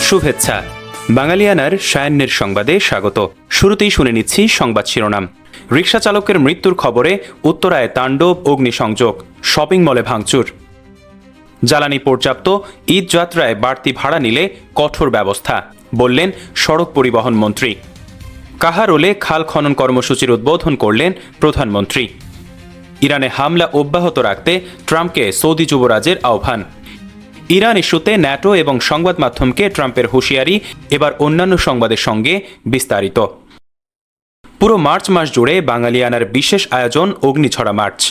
শুভেচ্ছা। বাঙালিয়ানার সায়ান্নের সংবাদে স্বাগত। শুরুতেই শুনে নিচ্ছি সংবাদ শিরোনাম। রিকশা চালকের মৃত্যুর খবরে উত্তরায় তাণ্ডব, অগ্নিসংযোগ, শপিং মলে ভাঙচুর। জ্বালানি পর্যাপ্ত, ঈদ যাত্রায় বাড়তি ভাড়া নিলে কঠোর ব্যবস্থা, বললেন সড়ক পরিবহন মন্ত্রী। কাহারোলে খাল খনন কর্মসূচির উদ্বোধন করলেন প্রধানমন্ত্রী। ইরানে হামলা অব্যাহত রাখতে ট্রাম্পকে সৌদি যুবরাজের আহ্বান। ইরান ইস্যুতে ন্যাটো এবং সংবাদ মাধ্যমকে ট্রাম্পের হুঁশিয়ারি। এবার অন্যান্য সংবাদের সঙ্গে বিস্তারিত। পুরো মার্চ মাস জুড়ে বাঙালিয়ানার বিশেষ আয়োজন অগ্নিছড়া মার্চ।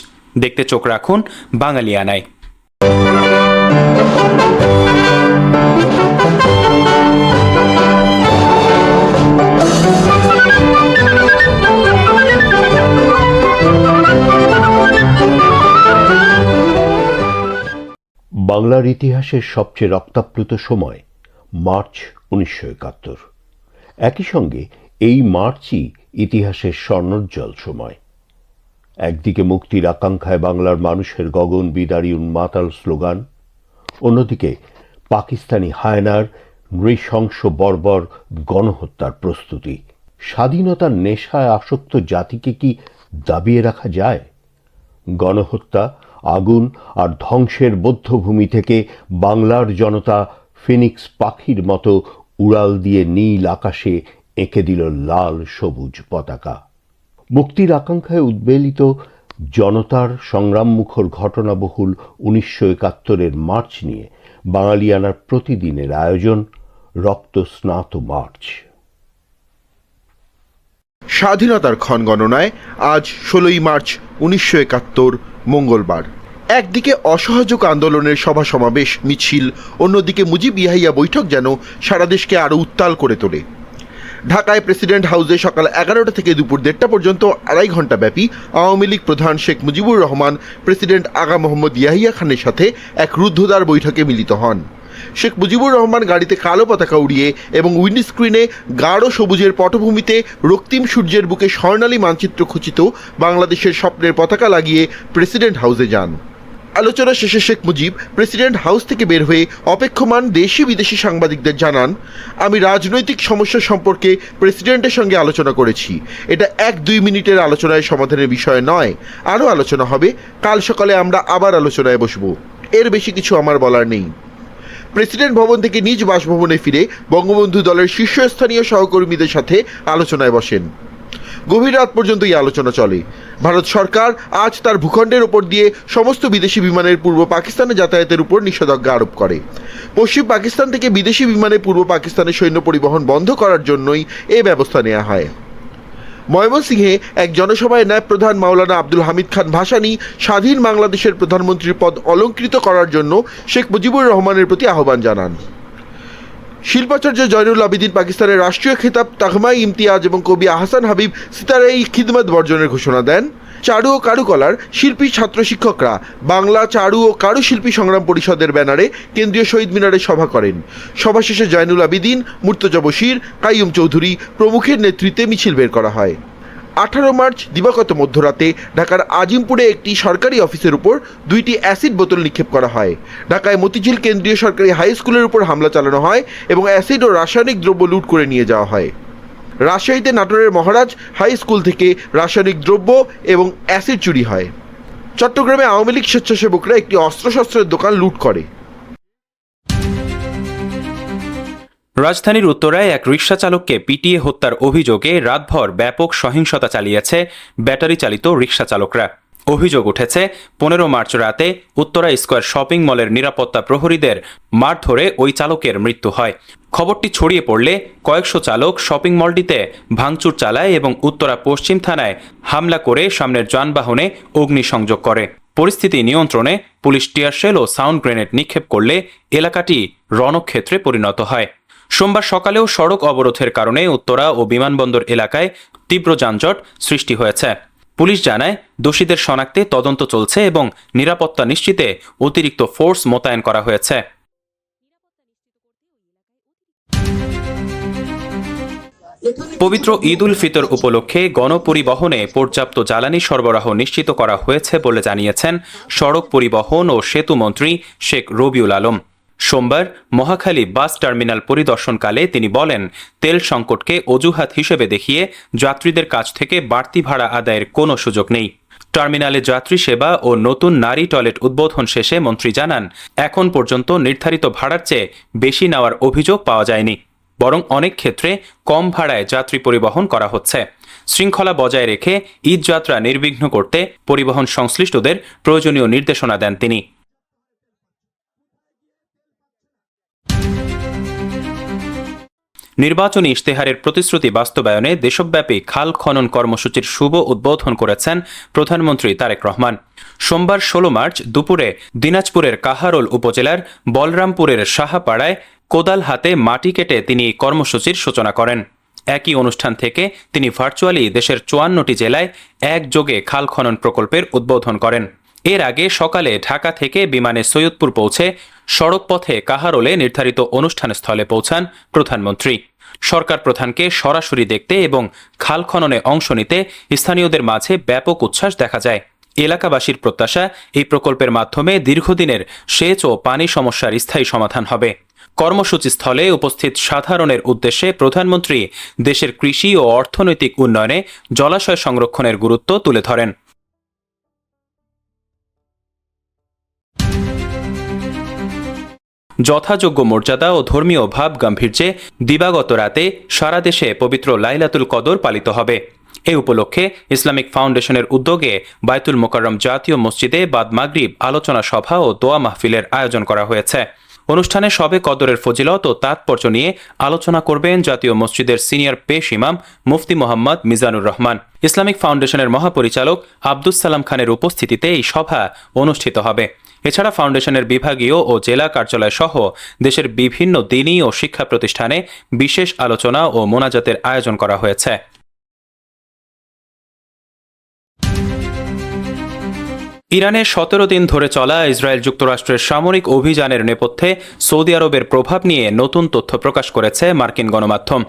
দেখতে চোখ রাখুন বাঙালিয়ানায়। বাংলার ইতিহাসের সবচেয়ে রক্তাপ্লুত সময় মার্চ 1971। একই সঙ্গে এই মার্চই ইতিহাসের স্বর্ণোজ্জ্বল সময়। একদিকে মুক্তির আকাঙ্ক্ষায় বাংলার মানুষের গগন বিদারী উন্মাতাল স্লোগান, অন্যদিকে পাকিস্তানি হায়নার নৃশংস বর্বর গণহত্যার প্রস্তুতি। স্বাধীনতার নেশায় আসক্ত জাতিকে কি দাবিয়ে রাখা যায়? গণহত্যা, আগুন আর ধ্বংসের বধ্যভূমি থেকে বাংলার জনতা ফিনিক্স পাখির মতো উড়াল দিয়ে নীল আকাশে এঁকে দিল লাল সবুজ পতাকা। মুক্তির আকাঙ্ক্ষায় উদ্বেলিত জনতার সংগ্রামমুখর ঘটনাবহুল 1971-এর মার্চ নিয়ে বাঙালিয়ানার প্রতিদিনের আয়োজন রক্তস্নাত মার্চ। স্বাধীনতার ক্ষণ গণনায় আজ 16ই মার্চ 1971 মঙ্গলবার। একদিকে অসহযোগ আন্দোলনের সভা সমাবেশ মিছিল, অন্যদিকে মুজিব ইয়াহিয়া বৈঠক যেন সারা দেশকে আরও উত্তাল করে তোলে। ঢাকায় প্রেসিডেন্ট হাউসে সকাল 11টা থেকে দুপুর 1:30 পর্যন্ত 2.5 ঘণ্টা ব্যাপী আওয়ামী লীগ প্রধান শেখ মুজিবুর রহমান প্রেসিডেন্ট আগা মোহাম্মদ ইয়াহিয়া খানের সাথে এক রুদ্ধদ্বার বৈঠকে মিলিত হন। শেখ মুজিবুর রহমান গাড়িতে কালো পতাকা উড়িয়ে এবং উইন্ডস্ক্রিনে গাঢ় সবুজের পটভূমিতে রক্তিম সূর্যের বুকে স্বর্ণালী মানচিত্র খচিত বাংলাদেশের স্বপ্নের পতাকা লাগিয়ে প্রেসিডেন্ট হাউসে যান। আলোচনা শেষে শেখ মুজিব প্রেসিডেন্ট হাউস থেকে বের হয়ে অপেক্ষমান দেশি বিদেশি সাংবাদিকদের জানান, আমি রাজনৈতিক সমস্যা সম্পর্কে প্রেসিডেন্টের সঙ্গে আলোচনা করেছি। এটা 1-2 মিনিটের আলোচনায় সমাধানের বিষয় নয়, আরও আলোচনা হবে। কাল সকালে আমরা আবার আলোচনায় বসব। এর বেশি কিছু আমার বলার নেই। প্রেসিডেন্ট ভবন থেকে নিজ বাসভবনে ফিরে বঙ্গবন্ধু দলের শীর্ষস্থানীয় সহকর্মীদের সাথে আলোচনায় বসেন। গভীর রাত পর্যন্ত এই আলোচনা চলে। ভারত সরকার আজ তার ভূখণ্ডের ওপর দিয়ে সমস্ত বিদেশি বিমানের পূর্ব পাকিস্তানে যাতায়াতের উপর নিষেধাজ্ঞা আরোপ করে। পশ্চিম পাকিস্তান থেকে বিদেশি বিমানে পূর্ব পাকিস্তানের সৈন্য পরিবহন বন্ধ করার জন্যই এ ব্যবস্থা নেওয়া হয়। ময়মনসিংহে এক জনসভায় নায়েব প্রধান মাওলানা আব্দুল হামিদ খান ভাসানী স্বাধীন বাংলাদেশের প্রধানমন্ত্রীর পদ অলঙ্কৃত করার জন্য শেখ মুজিবুর রহমানের প্রতি আহ্বান জানান। শিল্পাচার্য জয়নুল আবেদিন পাকিস্তানের রাষ্ট্রীয় খেতাব তাগমাই ইমতিয়াজ এবং কবি আহসান হাবিব সিতারে খিদমত বর্জনের ঘোষণা দেন। চারু ও কারুকলার শিল্পী ছাত্র শিক্ষকরা বাংলা চারু ও কারুশিল্পী সংগ্রাম পরিষদের ব্যানারে কেন্দ্রীয় শহীদ মিনারে সভা করেন। সভা শেষে জয়নুল আবেদিন, মুর্তজা বশির, কাইয়ুম চৌধুরী প্রমুখের নেতৃত্বে মিছিল বের করা হয়। 18 মার্চ দিবাগত মধ্যরাতে ঢাকার আজিমপুরে একটি সরকারি অফিসের উপর 2টি অ্যাসিড বোতল নিক্ষেপ করা হয়। ঢাকায় মতিঝিল কেন্দ্রীয় সরকারি হাই স্কুলের উপর হামলা চালানো হয় এবং অ্যাসিড ও রাসায়নিক দ্রব্য লুট করে নিয়ে যাওয়া হয়। রাজশাহীতে নাটোরের মহারাজ হাই স্কুল থেকে রাসায়নিক দ্রব্য এবং অ্যাসিড চুরি হয়। চট্টগ্রামে আওয়ামী লীগ স্বেচ্ছাসেবকরা একটি অস্ত্রশস্ত্রের দোকান লুট করে। রাজধানীর উত্তরায় এক রিকশা চালককে পিটিয়ে হত্যার অভিযোগে রাতভর ব্যাপক সহিংসতা চালিয়েছে ব্যাটারি চালিত রিকশা চালকরা। অভিযোগ উঠেছে 15 মার্চ রাতে উত্তরা স্কয়ার শপিং মলের নিরাপত্তা প্রহরীদের মারধরে ওই চালকের মৃত্যু হয়। খবরটি ছড়িয়ে পড়লে কয়েকশো চালক শপিং মলটিতে ভাঙচুর চালায় এবং উত্তরা পশ্চিম থানায় হামলা করে সামনের যানবাহনে অগ্নিসংযোগ করে। পরিস্থিতি নিয়ন্ত্রণে পুলিশ টিয়ারশেল ও সাউন্ড গ্রেনেড নিক্ষেপ করলে এলাকাটি রণক্ষেত্রে পরিণত হয়। সোমবার সকালেও সড়ক অবরোধের কারণে উত্তরা ও বিমানবন্দর এলাকায় তীব্র যানজট সৃষ্টি হয়েছে। পুলিশ জানায়, দোষীদের শনাক্তে তদন্ত চলছে এবং নিরাপত্তা নিশ্চিতে অতিরিক্ত ফোর্স মোতায়েন করা হয়েছে। পবিত্র ঈদ উল ফিতর উপলক্ষে গণপরিবহনে পর্যাপ্ত জ্বালানি সরবরাহ নিশ্চিত করা হয়েছে বলে জানিয়েছেন সড়ক পরিবহন ও সেতু মন্ত্রী শেখ রবিউল আলম। সোমবার মহাখালী বাস টার্মিনাল পরিদর্শনকালে তিনি বলেন, তেল সংকটকে অজুহাত হিসেবে দেখিয়ে যাত্রীদের কাছ থেকে বাড়তি ভাড়া আদায়ের কোনো সুযোগ নেই। টার্মিনালে যাত্রী সেবা ও নতুন নারী টয়লেট উদ্বোধন শেষে মন্ত্রী জানান, এখন পর্যন্ত নির্ধারিত ভাড়ার চেয়ে বেশি নেওয়ার অভিযোগ পাওয়া যায়নি, বরং অনেক ক্ষেত্রে কম ভাড়ায় যাত্রী পরিবহন করা হচ্ছে। শৃঙ্খলা বজায় রেখে ঈদ যাত্রা নির্বিঘ্ন করতে পরিবহন সংশ্লিষ্টদের প্রয়োজনীয় নির্দেশনা দেন তিনি। নির্বাচনী ইশতেহারের প্রতিশ্রুতি বাস্তবায়নে দেশব্যাপী খাল খনন কর্মসূচির শুভ উদ্বোধন করেছেন প্রধানমন্ত্রী তারেক রহমান। সোমবার 16 মার্চ দুপুরে দিনাজপুরের কাহারোল উপজেলার বলরামপুরের সাহাপাড়ায় কোদাল হাতে মাটি কেটে তিনি কর্মসূচির সূচনা করেন। একই অনুষ্ঠান থেকে তিনি ভার্চুয়ালি দেশের 54টি জেলায় একযোগে খাল খনন প্রকল্পের উদ্বোধন করেন। এর আগে সকালে ঢাকা থেকে বিমানে সৈয়দপুর পৌঁছে সড়ক পথে কাহারোলে নির্ধারিত অনুষ্ঠানস্থলে পৌঁছান প্রধানমন্ত্রী। সরকার প্রধানকে সরাসরি দেখতে এবং খাল খননে অংশ নিতে স্থানীয়দের মাঝে ব্যাপক উচ্ছ্বাস দেখা যায়। এলাকাবাসীর প্রত্যাশা, এই প্রকল্পের মাধ্যমে দীর্ঘদিনের সেচ ও পানি সমস্যার স্থায়ী সমাধান হবে। কর্মসূচিস্থলে উপস্থিত সাধারণের উদ্দেশ্যে প্রধানমন্ত্রী দেশের কৃষি ও অর্থনৈতিক উন্নয়নে জলাশয় সংরক্ষণের গুরুত্ব তুলে ধরেন। যথাযোগ্য মর্যাদা ও ধর্মীয় ভাব গাম্ভীর্যে দিবাগত রাতে সারা দেশে পবিত্র লাইলাতুল কদর পালিত হবে। এ উপলক্ষে ইসলামিক ফাউন্ডেশনের উদ্যোগে বায়তুল মোকাররম জাতীয় মসজিদে বাদ মাগরিব আলোচনা সভা ও দোয়া মাহফিলের আয়োজন করা হয়েছে। অনুষ্ঠানে শবে কদরের ফজিলত ও তাৎপর্য নিয়ে আলোচনা করবেন জাতীয় মসজিদের সিনিয়র পেশ ইমাম মুফতি মোহাম্মদ মিজানুর রহমান। ইসলামিক ফাউন্ডেশনের মহাপরিচালক আব্দুস সালাম খানের উপস্থিতিতে এই সভা অনুষ্ঠিত হবে। এছাড়া ফাউন্ডেশনের বিভাগীয় ও জেলা কার্যালয় সহ দেশের বিভিন্ন দ্বীনি ও শিক্ষা প্রতিষ্ঠানে বিশেষ আলোচনা ও মোনাজাতের আয়োজন করা হয়েছে। ইরানে 17 দিন ধরে চলা ইসরায়েল যুক্তরাষ্ট্রের সামরিক অভিযানের নেপথ্যে সৌদি আরবের প্রভাব নিয়ে নতুন তথ্য প্রকাশ করেছে মার্কিন গণমাধ্যম।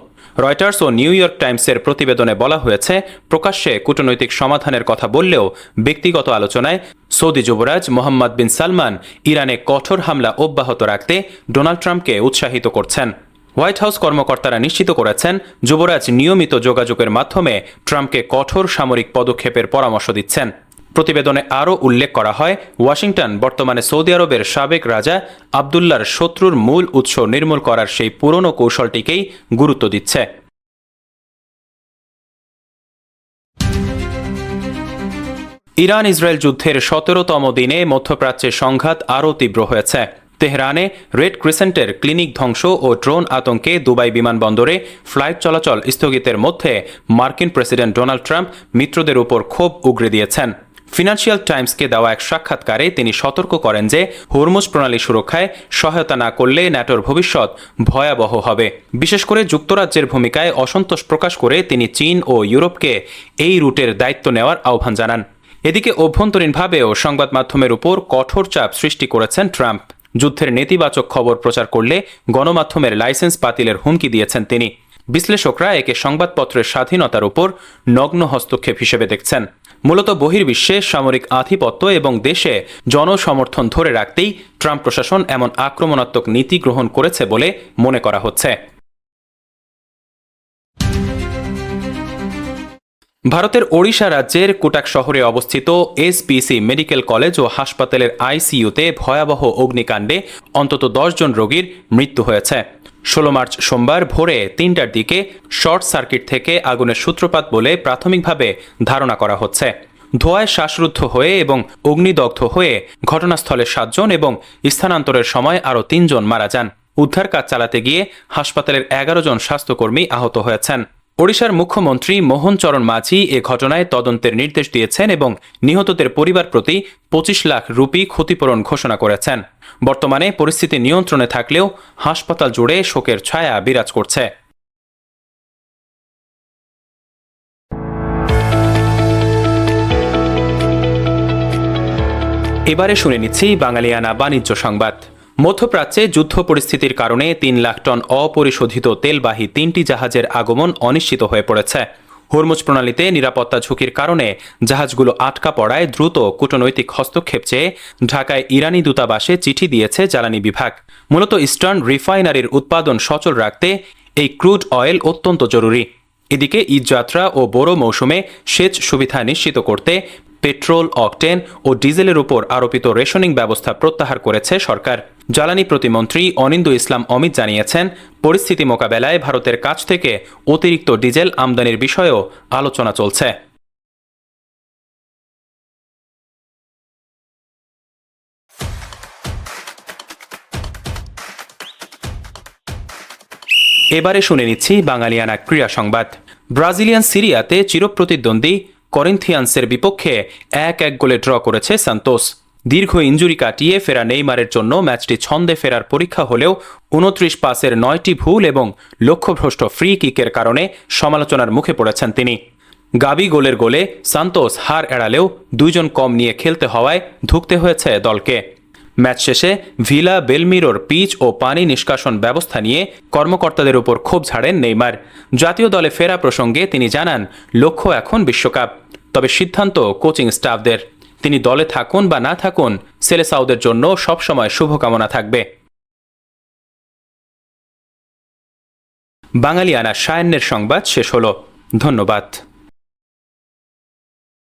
রয়টার্স ও নিউ ইয়র্ক টাইমসের প্রতিবেদনে বলা হয়েছে, প্রকাশ্যে কূটনৈতিক সমাধানের কথা বললেও ব্যক্তিগত আলোচনায় সৌদি যুবরাজ মোহাম্মদ বিন সালমান ইরানে কঠোর হামলা অব্যাহত রাখতে ডোনাল্ড ট্রাম্পকে উৎসাহিত করছেন। হোয়াইট হাউস কর্মকর্তারা নিশ্চিত করেছেন, যুবরাজ নিয়মিত যোগাযোগের মাধ্যমে ট্রাম্পকে কঠোর সামরিক পদক্ষেপের পরামর্শ দিচ্ছেন। প্রতিবেদনে আরও উল্লেখ করা হয়, ওয়াশিংটন বর্তমানে সৌদি আরবের সাবেক রাজা আবদুল্লার শত্রুর মূল উৎস নির্মূল করার সেই পুরনো কৌশলটিকেই গুরুত্ব দিচ্ছে। ইরান ইসরায়েল যুদ্ধের 17তম দিনে মধ্যপ্রাচ্যে সংঘাত আরও তীব্র হয়েছে। তেহরানে রেড ক্রিসেন্টের ক্লিনিক ধ্বংস ও ড্রোন আতঙ্কে দুবাই বিমানবন্দরে ফ্লাইট চলাচল স্থগিতের মধ্যে মার্কিন প্রেসিডেন্ট ডোনাল্ড ট্রাম্প মিত্রদের উপর ক্ষোভ উগরে দিয়েছেন। ফিনান্সিয়াল টাইমসকে দেওয়া এক সাক্ষাৎকারে তিনি সতর্ক করেন যে হরমুজ প্রণালী সুরক্ষায় সহায়তা না করলে ন্যাটোর ভবিষ্যৎ ভয়াবহ হবে। বিশেষ করে যুক্তরাজ্যের ভূমিকায় অসন্তোষ প্রকাশ করে তিনি চীন ও ইউরোপকে এই রুটের দায়িত্ব নেওয়ার আহ্বান জানান। এদিকে অভ্যন্তরীণভাবেও সংবাদ মাধ্যমের উপর কঠোর চাপ সৃষ্টি করেছেন ট্রাম্প। যুদ্ধের নেতিবাচক খবর প্রচার করলে গণমাধ্যমের লাইসেন্স বাতিলের হুমকি দিয়েছেন তিনি। বিশ্লেষকরা একে সংবাদপত্রের স্বাধীনতার উপর নগ্ন হস্তক্ষেপ হিসেবে দেখছেন। মূলত বহির্বিশ্বে সামরিক আধিপত্য এবং দেশে জনসমর্থন ধরে রাখতেই ট্রাম্প প্রশাসন এমন আক্রমণাত্মক নীতি গ্রহণ করেছে বলে মনে করা হচ্ছে। ভারতের ওড়িশা রাজ্যের কোটাক শহরে অবস্থিত এসপিসি মেডিকেল কলেজ ও হাসপাতালের আইসিইউতে ভয়াবহ অগ্নিকাণ্ডে অন্তত 10 জন রোগীর মৃত্যু হয়েছে। 16 মার্চ সোমবার ভোরে 3টার দিকে শর্ট সার্কিট থেকে আগুনের সূত্রপাত বলে প্রাথমিকভাবে ধারণা করা হচ্ছে। ধোঁয়ায় শ্বাসরুদ্ধ হয়ে এবং অগ্নিদগ্ধ হয়ে ঘটনাস্থলে 7 জন এবং স্থানান্তরের সময় আরও 3 জন মারা যান। উদ্ধার কাজ চালাতে গিয়ে হাসপাতালের 11 জন স্বাস্থ্যকর্মী আহত হয়েছেন। ওড়িশার মুখ্যমন্ত্রী মোহন চরণ মাঝি এ ঘটনায় তদন্তের নির্দেশ দিয়েছেন এবং নিহতদের পরিবার প্রতি 25 লাখ রুপি ক্ষতিপূরণ ঘোষণা করেছেন। বর্তমানে পরিস্থিতি নিয়ন্ত্রণে থাকলেও হাসপাতাল জুড়ে শোকের ছায়া বিরাজ করছে। এবারে শুনে নিচ্ছি বাঙালিয়ানা বাণিজ্য সংবাদ। মধ্যপ্রাচ্যে যুদ্ধ পরিস্থিতির কারণে 3 লাখ টন অপরিশোধিত তেলবাহী 3টি জাহাজের আগমন অনিশ্চিত হয়ে পড়েছে। হরমুজ প্রণালীতে নিরাপত্তা ঝুঁকির কারণে জাহাজগুলো আটকা পড়ায় দ্রুত কূটনৈতিক হস্তক্ষেপ চেয়ে ঢাকায় ইরানি দূতাবাসে চিঠি দিয়েছে জ্বালানি বিভাগ। মূলত ইস্টার্ন রিফাইনারির উৎপাদন সচল রাখতে এই ক্রুড অয়েল অত্যন্ত জরুরি। এদিকে ঈদযাত্রা ও বড় মৌসুমে সেচ সুবিধা নিশ্চিত করতে পেট্রোল, অকটেন ও ডিজেলের উপর আরোপিত রেশনিং ব্যবস্থা প্রত্যাহার করেছে সরকার। জ্বালানি প্রতিমন্ত্রী অনিন্দ্য ইসলাম অমিত জানিয়েছেন, পরিস্থিতি মোকাবেলায় ভারতের কাছ থেকে অতিরিক্ত ডিজেল আমদানির বিষয়েও আলোচনা চলছে। এবারে শুনে নিচ্ছি বাঙালিয়ানা ক্রীড়া সংবাদ। ব্রাজিলিয়ান সিরিয়াতে চিরপ্রতিদ্বন্দ্বী করিন্থিয়ান্সের বিপক্ষে 1-1 গোলে ড্র করেছে সান্তোস। দীর্ঘ ইনজুরি কাটিয়ে ফেরা নেইমারের জন্য ম্যাচটি ছন্দে ফেরার পরীক্ষা হলেও 29 পাসের 9টি ভুল এবং লক্ষ্যভ্রষ্ট ফ্রি কিকের কারণে সমালোচনার মুখে পড়েছেন তিনি। গাবি গোলের গোলে সান্তোস হার এড়ালেও 2 জন কম নিয়ে খেলতে হওয়ায় ধুঁকতে হয়েছে দলকে। ম্যাচ শেষে ভিলা বেলমিরোর পিচ ও পানি নিষ্কাশন ব্যবস্থা নিয়ে কর্মকর্তাদের উপর ক্ষোভ ঝাড়েন নেইমার। জাতীয় দলে ফেরা প্রসঙ্গে তিনি জানান, লক্ষ্য এখন বিশ্বকাপ, তবে সিদ্ধান্ত কোচিং স্টাফদের। তিনি দলে থাকুন বা না থাকুন, সেলেসাওদের জন্য সবসময় শুভকামনা থাকবে। বাঙালিয়ানা সায়ান্নের সংবাদ শেষ হলো। ধন্যবাদ।